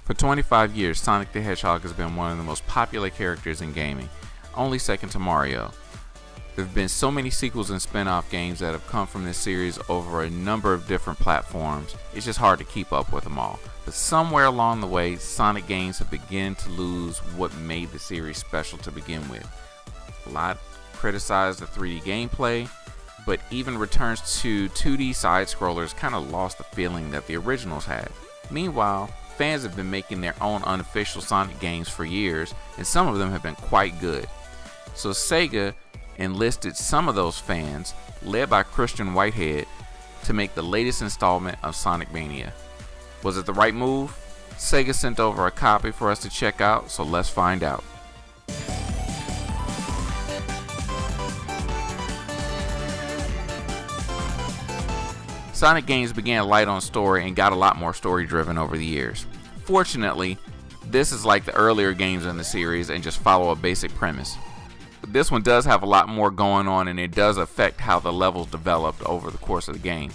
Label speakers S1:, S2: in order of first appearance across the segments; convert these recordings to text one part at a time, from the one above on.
S1: For 25 years, Sonic the Hedgehog has been one of the most popular characters in gaming, only second to Mario. There have been so many sequels and spin-off games that have come from this series over a number of different platforms, it's just hard to keep up with them all. But somewhere along the way, Sonic games have begun to lose what made the series special to begin with. A lot criticized the 3D gameplay, but even returns to 2D side-scrollers kind of lost the feeling that the originals had. Meanwhile, fans have been making their own unofficial Sonic games for years, and some of them have been quite good. So Sega enlisted some of those fans, led by Christian Whitehead, to make the latest installment of Sonic Mania. Was it the right move? Sega sent over a copy for us to check out, so let's find out. Sonic games began light on story and got a lot more story driven over the years. Fortunately, this is like the earlier games in the series and just follow a basic premise. But this one does have a lot more going on, and it does affect how the levels developed over the course of the game.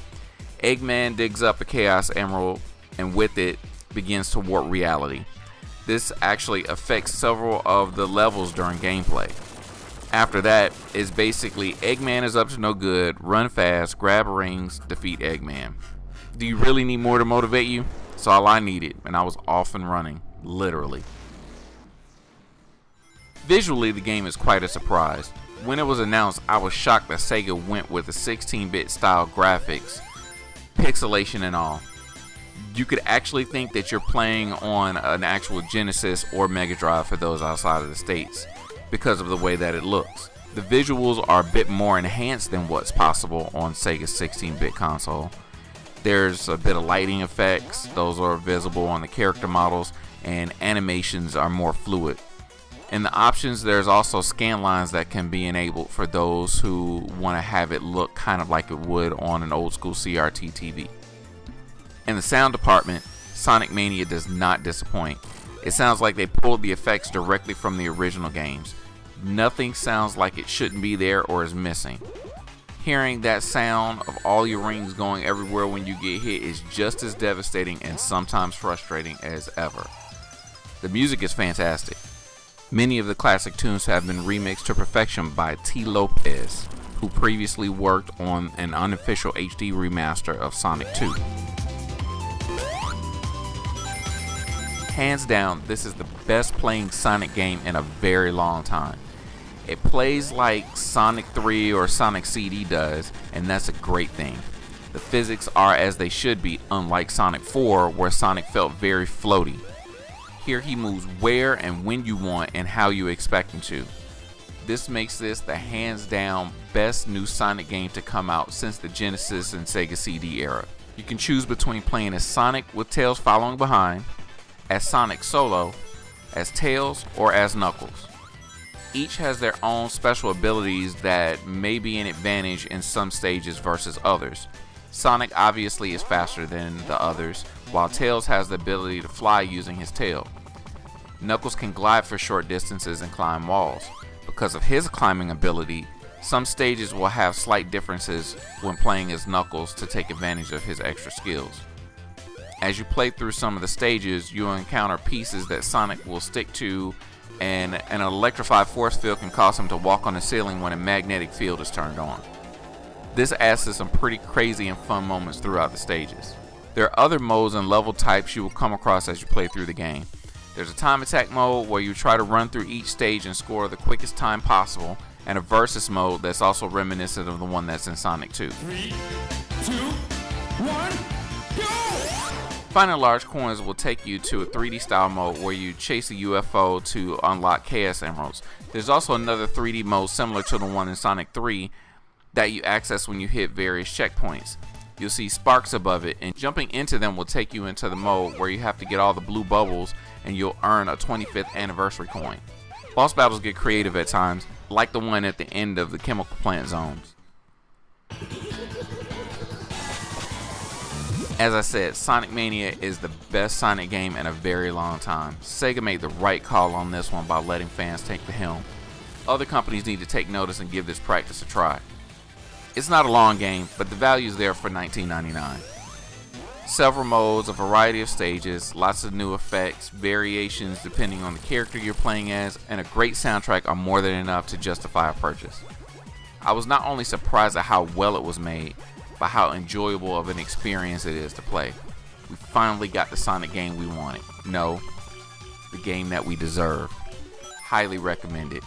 S1: Eggman digs up a Chaos Emerald and with it begins to warp reality. This actually affects several of the levels during gameplay. After that, it's basically Eggman is up to no good, run fast, grab rings, defeat Eggman. Do you really need more to motivate you? That's all I needed, and I was off and running, literally. Visually, the game is quite a surprise. When it was announced, I was shocked that Sega went with the 16-bit style graphics, pixelation and all. You could actually think that you're playing on an actual Genesis or Mega Drive for those outside of the States, because of the way that it looks. The visuals are a bit more enhanced than what's possible on Sega's 16-bit console. There's a bit of lighting effects, those are visible on the character models, and animations are more fluid. In the options, there's also scan lines that can be enabled for those who want to have it look kind of like it would on an old school CRT TV. In the sound department, Sonic Mania does not disappoint. It sounds like they pulled the effects directly from the original games. Nothing sounds like it shouldn't be there or is missing. Hearing that sound of all your rings going everywhere when you get hit is just as devastating and sometimes frustrating as ever. The music is fantastic. Many of the classic tunes have been remixed to perfection by T. Lopez, who previously worked on an unofficial HD remaster of Sonic 2. Hands down, this is the best playing Sonic game in a very long time. It plays like Sonic 3 or Sonic CD does, and that's a great thing. The physics are as they should be, unlike Sonic 4, where Sonic felt very floaty. Here he moves where and when you want and how you expect him to. This makes this the hands down best new Sonic game to come out since the Genesis and Sega CD era. You can choose between playing as Sonic with Tails following behind, as Sonic solo, as Tails, or as Knuckles. Each has their own special abilities that may be an advantage in some stages versus others. Sonic obviously is faster than the others, while Tails has the ability to fly using his tail. Knuckles can glide for short distances and climb walls. Because of his climbing ability, some stages will have slight differences when playing as Knuckles to take advantage of his extra skills. As you play through some of the stages, you'll encounter pieces that Sonic will stick to, and an electrified force field can cause him to walk on the ceiling when a magnetic field is turned on. This adds to some pretty crazy and fun moments throughout the stages. There are other modes and level types you will come across as you play through the game. There's a time attack mode where you try to run through each stage and score the quickest time possible, and a versus mode that's also reminiscent of the one that's in Sonic 2.
S2: 3, 2, 1, go!
S1: Finding large coins will take you to a 3D style mode where you chase a UFO to unlock Chaos Emeralds. There's also another 3D mode similar to the one in Sonic 3 that you access when you hit various checkpoints. You'll see sparks above it, and jumping into them will take you into the mode where you have to get all the blue bubbles and you'll earn a 25th anniversary coin. Boss battles get creative at times, like the one at the end of the chemical plant zones. As I said, Sonic Mania is the best Sonic game in a very long time. Sega made the right call on this one by letting fans take the helm. Other companies need to take notice and give this practice a try. It's not a long game, but the value is there for $19.99. Several modes, a variety of stages, lots of new effects, variations depending on the character you're playing as, and a great soundtrack are more than enough to justify a purchase. I was not only surprised at how well it was made, but how enjoyable of an experience it is to play. We finally got the Sonic game we wanted. No, the game that we deserve. Highly recommended.